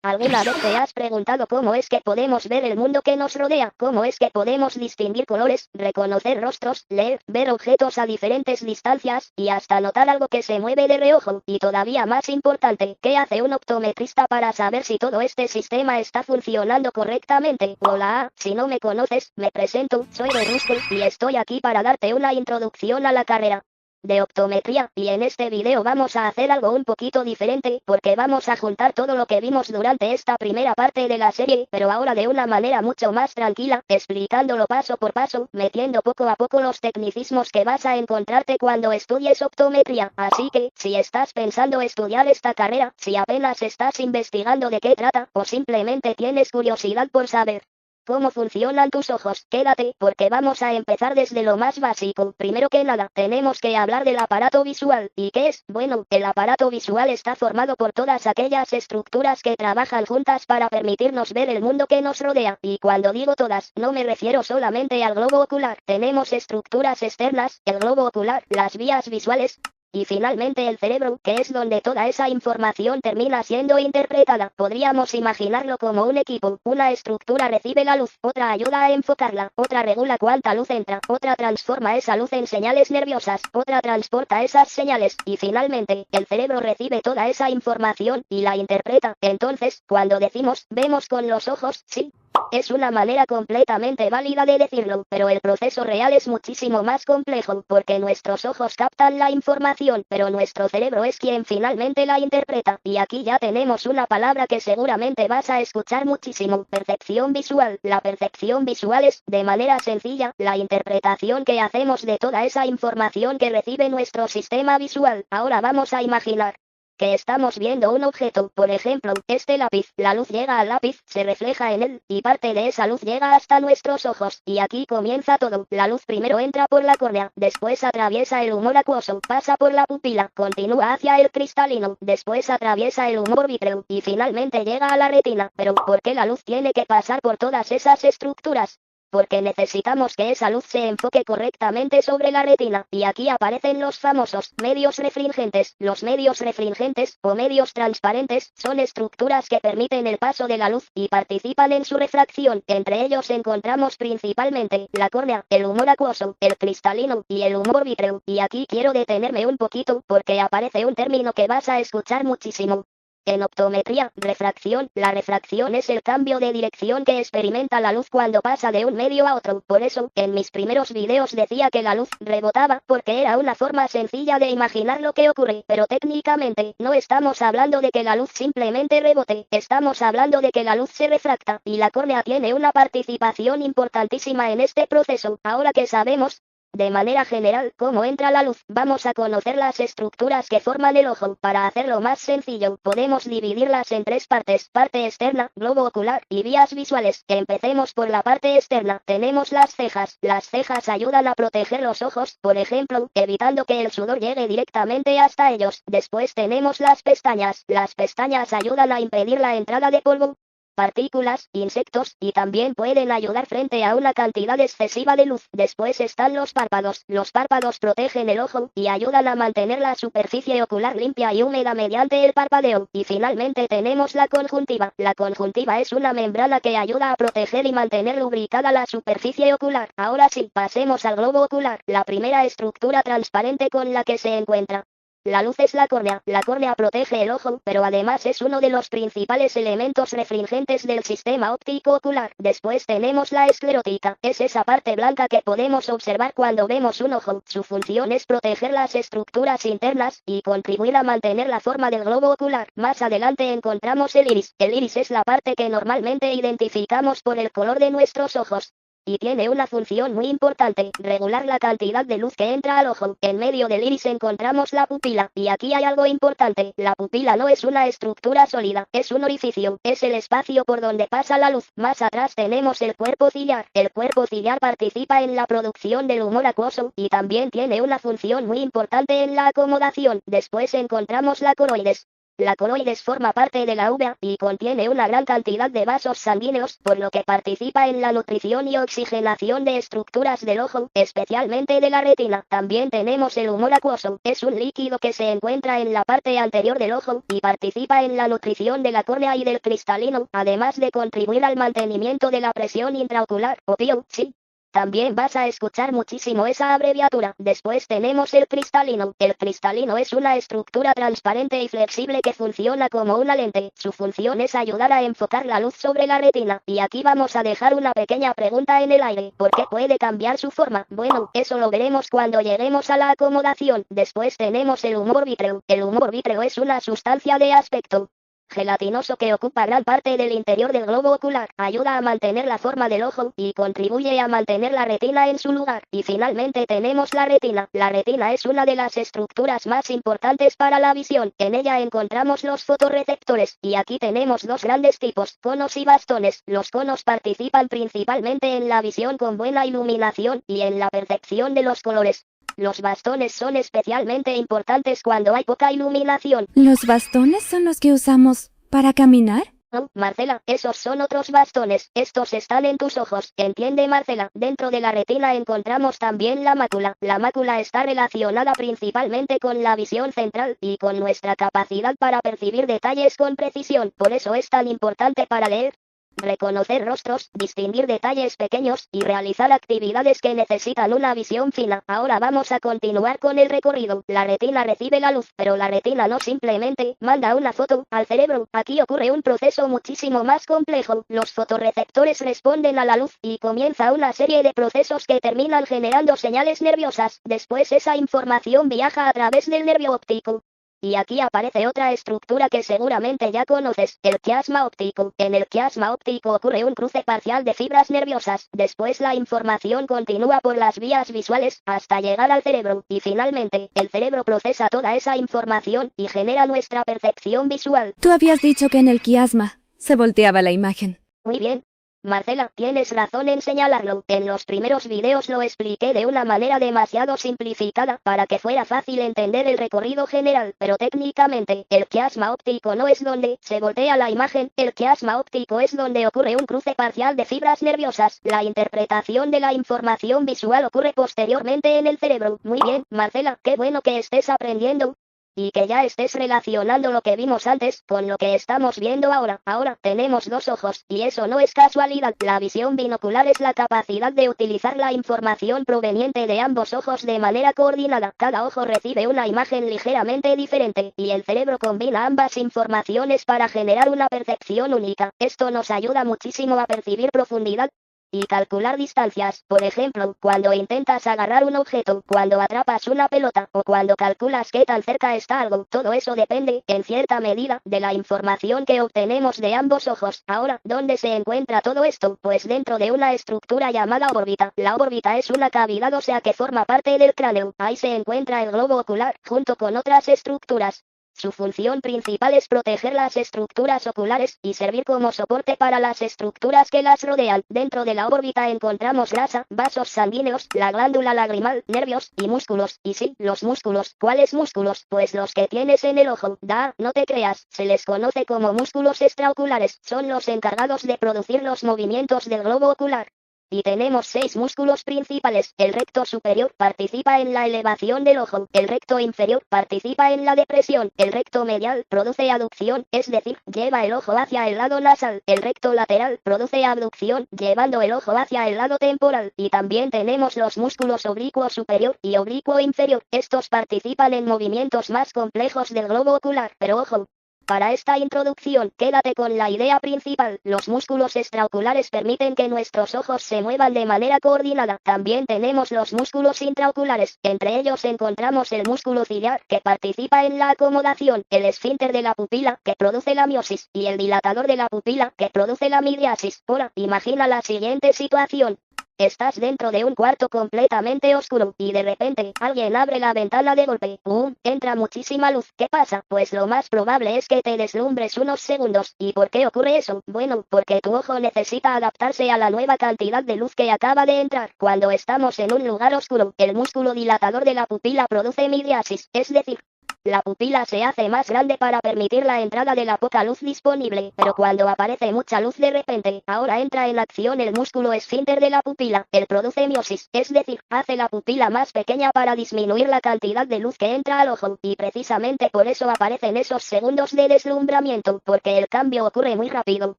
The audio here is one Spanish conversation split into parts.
¿Alguna vez te has preguntado cómo es que podemos ver el mundo que nos rodea? ¿Cómo es que podemos distinguir colores, reconocer rostros, leer, ver objetos a diferentes distancias, y hasta notar algo que se mueve de reojo? Y todavía más importante, ¿qué hace un optometrista para saber si todo este sistema está funcionando correctamente? Hola, si no me conoces, me presento, soy Berlusco, y estoy aquí para darte una introducción a la carrera de optometría, y en este video vamos a hacer algo un poquito diferente, porque vamos a juntar todo lo que vimos durante esta primera parte de la serie, pero ahora de una manera mucho más tranquila, explicándolo paso por paso, metiendo poco a poco los tecnicismos que vas a encontrarte cuando estudies optometría. Así que, si estás pensando estudiar esta carrera, si apenas estás investigando de qué trata, o simplemente tienes curiosidad por saber cómo funcionan tus ojos, quédate, porque vamos a empezar desde lo más básico. Primero que nada, tenemos que hablar del aparato visual. ¿Y qué es? Bueno, el aparato visual está formado por todas aquellas estructuras que trabajan juntas para permitirnos ver el mundo que nos rodea. Y cuando digo todas, no me refiero solamente al globo ocular. Tenemos estructuras externas, el globo ocular, las vías visuales, y finalmente el cerebro, que es donde toda esa información termina siendo interpretada. Podríamos imaginarlo como un equipo. Una estructura recibe la luz, otra ayuda a enfocarla, otra regula cuánta luz entra, otra transforma esa luz en señales nerviosas, otra transporta esas señales, y finalmente, el cerebro recibe toda esa información y la interpreta. Entonces, cuando decimos, vemos con los ojos, sí, es una manera completamente válida de decirlo, pero el proceso real es muchísimo más complejo, porque nuestros ojos captan la información, pero nuestro cerebro es quien finalmente la interpreta. Y aquí ya tenemos una palabra que seguramente vas a escuchar muchísimo: percepción visual. La percepción visual es, de manera sencilla, la interpretación que hacemos de toda esa información que recibe nuestro sistema visual. Ahora vamos a imaginar que estamos viendo un objeto, por ejemplo, este lápiz. La luz llega al lápiz, se refleja en él, y parte de esa luz llega hasta nuestros ojos. Y aquí comienza todo. La luz primero entra por la córnea, después atraviesa el humor acuoso, pasa por la pupila, continúa hacia el cristalino, después atraviesa el humor vítreo, y finalmente llega a la retina. Pero, ¿por qué la luz tiene que pasar por todas esas estructuras? Porque necesitamos que esa luz se enfoque correctamente sobre la retina, y aquí aparecen los famosos medios refringentes. Los medios refringentes, o medios transparentes, son estructuras que permiten el paso de la luz, y participan en su refracción. Entre ellos encontramos principalmente la córnea, el humor acuoso, el cristalino, y el humor vítreo. Y aquí quiero detenerme un poquito, porque aparece un término que vas a escuchar muchísimo en optometría: refracción. La refracción es el cambio de dirección que experimenta la luz cuando pasa de un medio a otro. Por eso, en mis primeros videos decía que la luz rebotaba, porque era una forma sencilla de imaginar lo que ocurre. Pero técnicamente, no estamos hablando de que la luz simplemente rebote, estamos hablando de que la luz se refracta, y la córnea tiene una participación importantísima en este proceso. Ahora que sabemos, de manera general, cómo entra la luz, vamos a conocer las estructuras que forman el ojo. Para hacerlo más sencillo, podemos dividirlas en tres partes: parte externa, globo ocular, y vías visuales. Empecemos por la parte externa. Tenemos las cejas. Las cejas ayudan a proteger los ojos, por ejemplo, evitando que el sudor llegue directamente hasta ellos. Después tenemos las pestañas. Las pestañas ayudan a impedir la entrada de polvo, partículas, insectos, y también pueden ayudar frente a una cantidad excesiva de luz. Después están los párpados. Los párpados protegen el ojo, y ayudan a mantener la superficie ocular limpia y húmeda mediante el parpadeo. Y finalmente tenemos la conjuntiva. La conjuntiva es una membrana que ayuda a proteger y mantener lubricada la superficie ocular. Ahora sí, pasemos al globo ocular, la primera estructura transparente con la que se encuentra la luz es la córnea. La córnea protege el ojo, pero además es uno de los principales elementos refringentes del sistema óptico ocular. Después tenemos la esclerótica. Es esa parte blanca que podemos observar cuando vemos un ojo. Su función es proteger las estructuras internas, y contribuir a mantener la forma del globo ocular. Más adelante encontramos el iris. El iris es la parte que normalmente identificamos por el color de nuestros ojos, y tiene una función muy importante: regular la cantidad de luz que entra al ojo. En medio del iris encontramos la pupila, y aquí hay algo importante: la pupila no es una estructura sólida, es un orificio, es el espacio por donde pasa la luz. Más atrás tenemos el cuerpo ciliar. El cuerpo ciliar participa en la producción del humor acuoso, y también tiene una función muy importante en la acomodación. Después encontramos la coroides. La coloides forma parte de la uvea y contiene una gran cantidad de vasos sanguíneos, por lo que participa en la nutrición y oxigenación de estructuras del ojo, especialmente de la retina. También tenemos el humor acuoso. Es un líquido que se encuentra en la parte anterior del ojo y participa en la nutrición de la córnea y del cristalino, además de contribuir al mantenimiento de la presión intraocular, o PIO, sí. También vas a escuchar muchísimo esa abreviatura. Después tenemos el cristalino. El cristalino es una estructura transparente y flexible que funciona como una lente. Su función es ayudar a enfocar la luz sobre la retina. Y aquí vamos a dejar una pequeña pregunta en el aire. ¿Por qué puede cambiar su forma? Bueno, eso lo veremos cuando lleguemos a la acomodación. Después tenemos el humor vítreo. El humor vítreo es una sustancia de aspecto gelatinoso que ocupa gran parte del interior del globo ocular, ayuda a mantener la forma del ojo y contribuye a mantener la retina en su lugar. Y finalmente tenemos la retina. La retina es una de las estructuras más importantes para la visión. En ella encontramos los fotorreceptores, y aquí tenemos dos grandes tipos, conos y bastones. Los conos participan principalmente en la visión con buena iluminación y en la percepción de los colores. Los bastones son especialmente importantes cuando hay poca iluminación. ¿Los bastones son los que usamos para caminar? No, Marcela, esos son otros bastones. Estos están en tus ojos. ¿Entiende, Marcela? Dentro de la retina encontramos también la mácula. La mácula está relacionada principalmente con la visión central y con nuestra capacidad para percibir detalles con precisión. Por eso es tan importante para leer, reconocer rostros, distinguir detalles pequeños y realizar actividades que necesitan una visión fina. Ahora vamos a continuar con el recorrido. La retina recibe la luz, pero la retina no simplemente manda una foto al cerebro. Aquí ocurre un proceso muchísimo más complejo. Los fotorreceptores responden a la luz y comienza una serie de procesos que terminan generando señales nerviosas. Después esa información viaja a través del nervio óptico. Y aquí aparece otra estructura que seguramente ya conoces, el quiasma óptico. En el quiasma óptico ocurre un cruce parcial de fibras nerviosas. Después la información continúa por las vías visuales hasta llegar al cerebro. Y finalmente, el cerebro procesa toda esa información y genera nuestra percepción visual. Tú habías dicho que en el quiasma se volteaba la imagen. Muy bien, Marcela, tienes razón en señalarlo. En los primeros videos lo expliqué de una manera demasiado simplificada para que fuera fácil entender el recorrido general, pero técnicamente, el quiasma óptico no es donde se voltea la imagen, el quiasma óptico es donde ocurre un cruce parcial de fibras nerviosas. La interpretación de la información visual ocurre posteriormente en el cerebro. Muy bien, Marcela, qué bueno que estés aprendiendo. Y que ya estés relacionando lo que vimos antes con lo que estamos viendo ahora. Ahora tenemos dos ojos, y eso no es casualidad. La visión binocular es la capacidad de utilizar la información proveniente de ambos ojos de manera coordinada. Cada ojo recibe una imagen ligeramente diferente, y el cerebro combina ambas informaciones para generar una percepción única. Esto nos ayuda muchísimo a percibir profundidad y calcular distancias. Por ejemplo, cuando intentas agarrar un objeto, cuando atrapas una pelota, o cuando calculas qué tan cerca está algo. Todo eso depende, en cierta medida, de la información que obtenemos de ambos ojos. Ahora, ¿dónde se encuentra todo esto? Pues dentro de una estructura llamada órbita. La órbita es una cavidad ósea que forma parte del cráneo. Ahí se encuentra el globo ocular, junto con otras estructuras. Su función principal es proteger las estructuras oculares y servir como soporte para las estructuras que las rodean. Dentro de la órbita encontramos grasa, vasos sanguíneos, la glándula lagrimal, nervios y músculos. Y sí, los músculos. ¿Cuáles músculos? Pues los que tienes en el ojo. No te creas, se les conoce como músculos extraoculares. Son los encargados de producir los movimientos del globo ocular. Y tenemos 6 músculos principales. El recto superior participa en la elevación del ojo. El recto inferior participa en la depresión. El recto medial produce aducción, es decir, lleva el ojo hacia el lado nasal. El recto lateral produce abducción, llevando el ojo hacia el lado temporal. Y también tenemos los músculos oblicuo superior y oblicuo inferior. Estos participan en movimientos más complejos del globo ocular. Pero ojo, para esta introducción, quédate con la idea principal. Los músculos extraoculares permiten que nuestros ojos se muevan de manera coordinada. También tenemos los músculos intraoculares. Entre ellos encontramos el músculo ciliar, que participa en la acomodación, el esfínter de la pupila, que produce la miosis, y el dilatador de la pupila, que produce la midriasis. Ahora, imagina la siguiente situación. Estás dentro de un cuarto completamente oscuro, y de repente, alguien abre la ventana de golpe. Entra muchísima luz. ¿Qué pasa? Pues lo más probable es que te deslumbres unos segundos. ¿Y por qué ocurre eso? Bueno, porque tu ojo necesita adaptarse a la nueva cantidad de luz que acaba de entrar. Cuando estamos en un lugar oscuro, el músculo dilatador de la pupila produce midriasis, es decir, La pupila se hace más grande para permitir la entrada de la poca luz disponible, pero cuando aparece mucha luz de repente, ahora entra en acción el músculo esfínter de la pupila. Él produce miosis, es decir, hace la pupila más pequeña para disminuir la cantidad de luz que entra al ojo, y precisamente por eso aparecen esos segundos de deslumbramiento, porque el cambio ocurre muy rápido,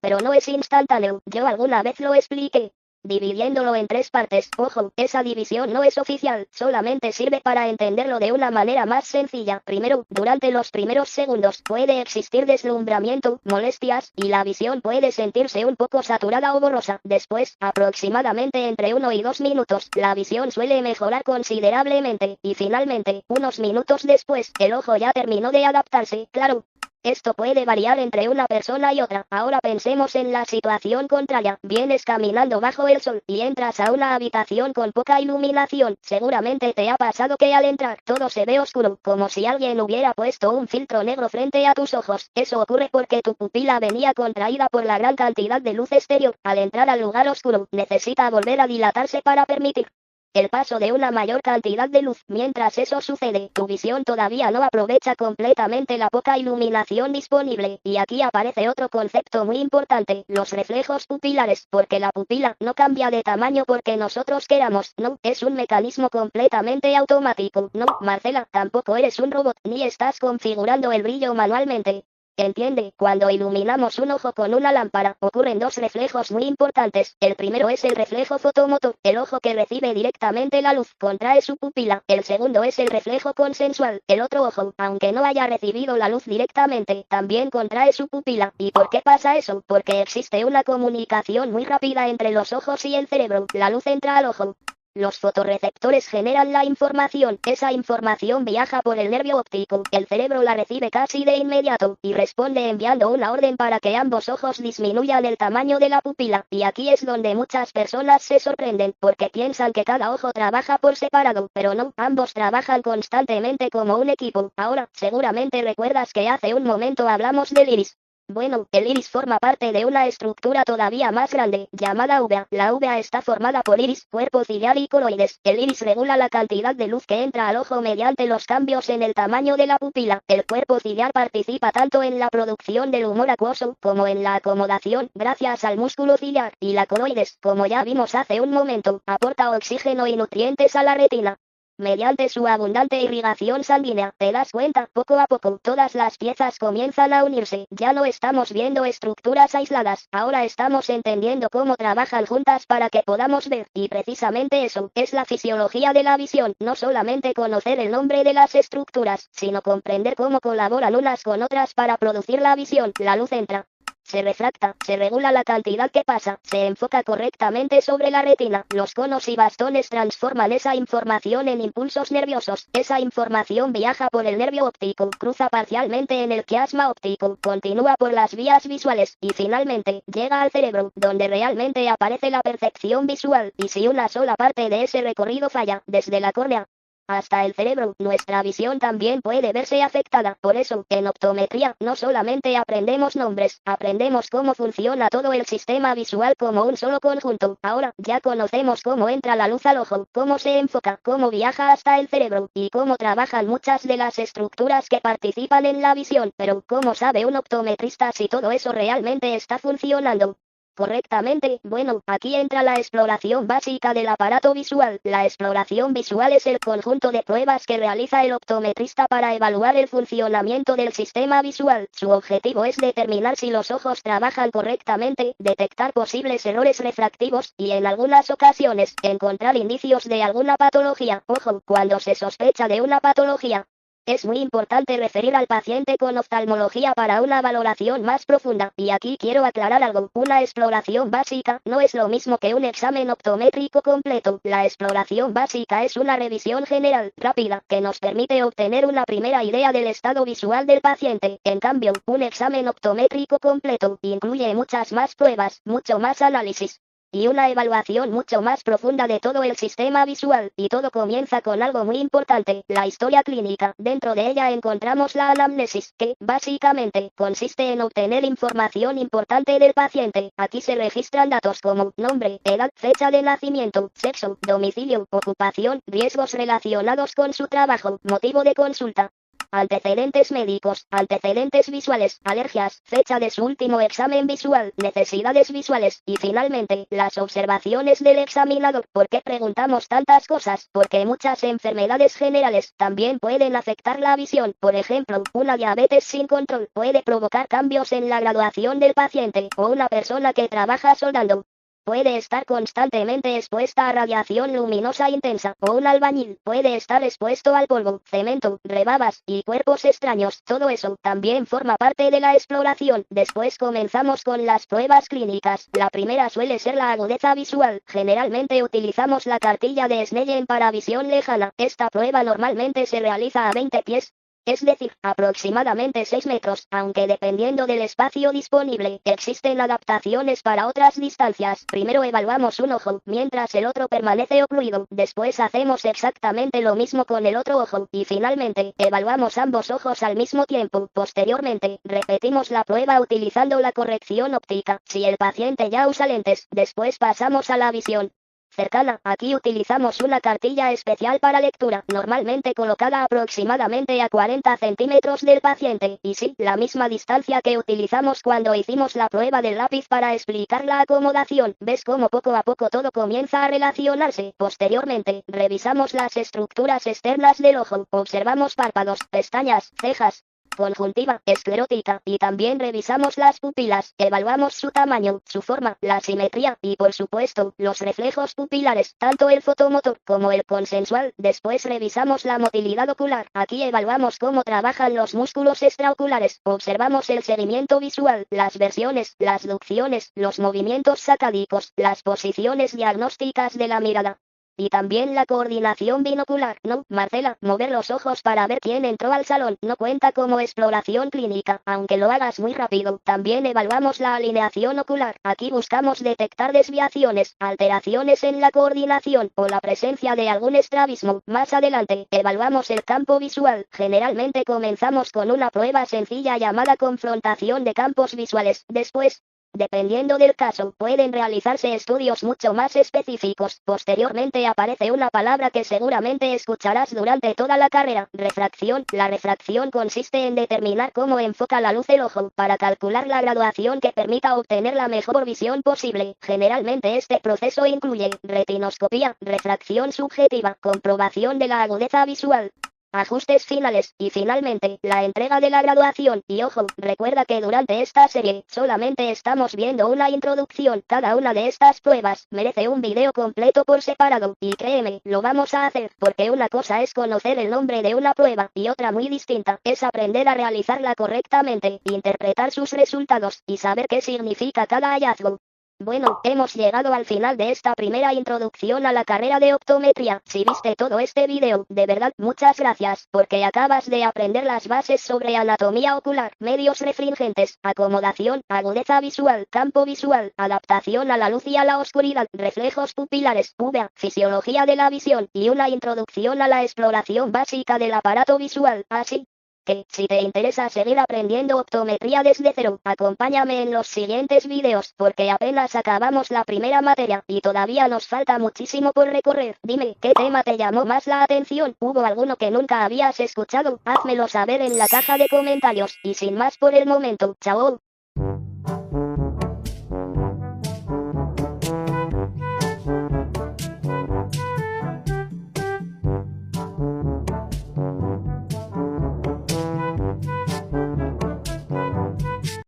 pero no es instantáneo. Yo alguna vez lo expliqué, dividiéndolo en 3 partes. Ojo, esa división no es oficial, solamente sirve para entenderlo de una manera más sencilla. Primero, durante los primeros segundos puede existir deslumbramiento, molestias, y la visión puede sentirse un poco saturada o borrosa. Después, aproximadamente entre 1 y 2 minutos, la visión suele mejorar considerablemente, y finalmente, unos minutos después, el ojo ya terminó de adaptarse. Claro, esto puede variar entre una persona y otra. Ahora pensemos en la situación contraria. Vienes caminando bajo el sol y entras a una habitación con poca iluminación. Seguramente te ha pasado que al entrar todo se ve oscuro, como si alguien hubiera puesto un filtro negro frente a tus ojos. Eso ocurre porque tu pupila venía contraída por la gran cantidad de luz exterior. Al entrar al lugar oscuro, necesita volver a dilatarse para permitir el paso de una mayor cantidad de luz. Mientras eso sucede, tu visión todavía no aprovecha completamente la poca iluminación disponible, y aquí aparece otro concepto muy importante, los reflejos pupilares, porque la pupila no cambia de tamaño porque nosotros queramos, no, es un mecanismo completamente automático. No, Marcela, tampoco eres un robot, ni estás configurando el brillo manualmente. Entiende, cuando iluminamos un ojo con una lámpara, ocurren 2 reflejos muy importantes. El primero es el reflejo fotomotor, el ojo que recibe directamente la luz, contrae su pupila. El segundo es el reflejo consensual, el otro ojo, aunque no haya recibido la luz directamente, también contrae su pupila. ¿Y por qué pasa eso? Porque existe una comunicación muy rápida entre los ojos y el cerebro. La luz entra al ojo. Los fotorreceptores generan la información, esa información viaja por el nervio óptico, el cerebro la recibe casi de inmediato, y responde enviando una orden para que ambos ojos disminuyan el tamaño de la pupila, y aquí es donde muchas personas se sorprenden, porque piensan que cada ojo trabaja por separado, pero no, ambos trabajan constantemente como un equipo. Ahora, seguramente recuerdas que hace un momento hablamos del iris. Bueno, el iris forma parte de una estructura todavía más grande, llamada uvea. La uvea está formada por iris, cuerpo ciliar y coloides. El iris regula la cantidad de luz que entra al ojo mediante los cambios en el tamaño de la pupila. El cuerpo ciliar participa tanto en la producción del humor acuoso, como en la acomodación, gracias al músculo ciliar. Y la coloides, como ya vimos hace un momento, aporta oxígeno y nutrientes a la retina mediante su abundante irrigación sanguínea. ¿Te das cuenta? Poco a poco, todas las piezas comienzan a unirse. Ya no estamos viendo estructuras aisladas, ahora estamos entendiendo cómo trabajan juntas para que podamos ver. Y precisamente eso, es la fisiología de la visión. No solamente conocer el nombre de las estructuras, sino comprender cómo colaboran unas con otras para producir la visión. La luz entra, se refracta, se regula la cantidad que pasa, se enfoca correctamente sobre la retina. Los conos y bastones transforman esa información en impulsos nerviosos. Esa información viaja por el nervio óptico, cruza parcialmente en el quiasma óptico, continúa por las vías visuales, y finalmente, llega al cerebro, donde realmente aparece la percepción visual. Y si una sola parte de ese recorrido falla, desde la córnea hasta el cerebro, nuestra visión también puede verse afectada. Por eso, en optometría, no solamente aprendemos nombres, aprendemos cómo funciona todo el sistema visual como un solo conjunto. Ahora, ya conocemos cómo entra la luz al ojo, cómo se enfoca, cómo viaja hasta el cerebro, y cómo trabajan muchas de las estructuras que participan en la visión. Pero, ¿cómo sabe un optometrista si todo eso realmente está funcionando correctamente? Bueno, aquí entra la exploración básica del aparato visual. La exploración visual es el conjunto de pruebas que realiza el optometrista para evaluar el funcionamiento del sistema visual. Su objetivo es determinar si los ojos trabajan correctamente, detectar posibles errores refractivos, y en algunas ocasiones, encontrar indicios de alguna patología. Ojo, cuando se sospecha de una patología, es muy importante referir al paciente con oftalmología para una valoración más profunda. Y aquí quiero aclarar algo. Una exploración básica no es lo mismo que un examen optométrico completo. La exploración básica es una revisión general, rápida, que nos permite obtener una primera idea del estado visual del paciente. En cambio, un examen optométrico completo incluye muchas más pruebas, mucho más análisis, y una evaluación mucho más profunda de todo el sistema visual. Y todo comienza con algo muy importante, la historia clínica. Dentro de ella encontramos la anamnesis, que, básicamente, consiste en obtener información importante del paciente. Aquí se registran datos como nombre, edad, fecha de nacimiento, sexo, domicilio, ocupación, riesgos relacionados con su trabajo, motivo de consulta, antecedentes médicos, antecedentes visuales, alergias, fecha de su último examen visual, necesidades visuales, y finalmente, las observaciones del examinador. ¿Por qué preguntamos tantas cosas? Porque muchas enfermedades generales también pueden afectar la visión. Por ejemplo, una diabetes sin control puede provocar cambios en la graduación del paciente, o una persona que trabaja soldando puede estar constantemente expuesta a radiación luminosa intensa, o un albañil puede estar expuesto al polvo, cemento, rebabas y cuerpos extraños. Todo eso también forma parte de la exploración. Después comenzamos con las pruebas clínicas. La primera suele ser la agudeza visual. Generalmente utilizamos la cartilla de Snellen para visión lejana. Esta prueba normalmente se realiza a 20 pies. Es decir, aproximadamente 6 metros, aunque dependiendo del espacio disponible, existen adaptaciones para otras distancias. Primero evaluamos un ojo, mientras el otro permanece ocluido. Después hacemos exactamente lo mismo con el otro ojo, y finalmente, evaluamos ambos ojos al mismo tiempo. Posteriormente, repetimos la prueba utilizando la corrección óptica, si el paciente ya usa lentes. Después pasamos a la visión cercana. Aquí utilizamos una cartilla especial para lectura, normalmente colocada aproximadamente a 40 centímetros del paciente, y sí, la misma distancia que utilizamos cuando hicimos la prueba del lápiz para explicar la acomodación. ¿Ves cómo poco a poco todo comienza a relacionarse? Posteriormente, revisamos las estructuras externas del ojo, observamos párpados, pestañas, cejas, conjuntiva, esclerótica, y también revisamos las pupilas, evaluamos su tamaño, su forma, la simetría, y por supuesto, los reflejos pupilares, tanto el fotomotor como el consensual. Después revisamos la motilidad ocular, aquí evaluamos cómo trabajan los músculos extraoculares, observamos el seguimiento visual, las versiones, las ducciones, los movimientos sacádicos, las posiciones diagnósticas de la mirada. Y también la coordinación binocular. No, Marcela, mover los ojos para ver quién entró al salón no cuenta como exploración clínica, aunque lo hagas muy rápido. También evaluamos la alineación ocular. Aquí buscamos detectar desviaciones, alteraciones en la coordinación o la presencia de algún estrabismo. Más adelante, evaluamos el campo visual. Generalmente comenzamos con una prueba sencilla llamada confrontación de campos visuales. Después, dependiendo del caso, pueden realizarse estudios mucho más específicos. Posteriormente aparece una palabra que seguramente escucharás durante toda la carrera: refracción. La refracción consiste en determinar cómo enfoca la luz el ojo, para calcular la graduación que permita obtener la mejor visión posible. Generalmente este proceso incluye retinoscopía, refracción subjetiva, comprobación de la agudeza visual, ajustes finales, y finalmente, la entrega de la graduación. Y ojo, recuerda que durante esta serie, solamente estamos viendo una introducción. Cada una de estas pruebas merece un video completo por separado, y créeme, lo vamos a hacer, porque una cosa es conocer el nombre de una prueba, y otra muy distinta, es aprender a realizarla correctamente, interpretar sus resultados, y saber qué significa cada hallazgo. Bueno, hemos llegado al final de esta primera introducción a la carrera de optometría. Si viste todo este video, de verdad muchas gracias, porque acabas de aprender las bases sobre anatomía ocular, medios refringentes, acomodación, agudeza visual, campo visual, adaptación a la luz y a la oscuridad, reflejos pupilares, UVA, fisiología de la visión, y una introducción a la exploración básica del aparato visual. Así que, si te interesa seguir aprendiendo optometría desde cero, acompáñame en los siguientes videos, porque apenas acabamos la primera materia, y todavía nos falta muchísimo por recorrer. Dime, ¿qué tema te llamó más la atención? ¿Hubo alguno que nunca habías escuchado? Házmelo saber en la caja de comentarios, y sin más por el momento, chao.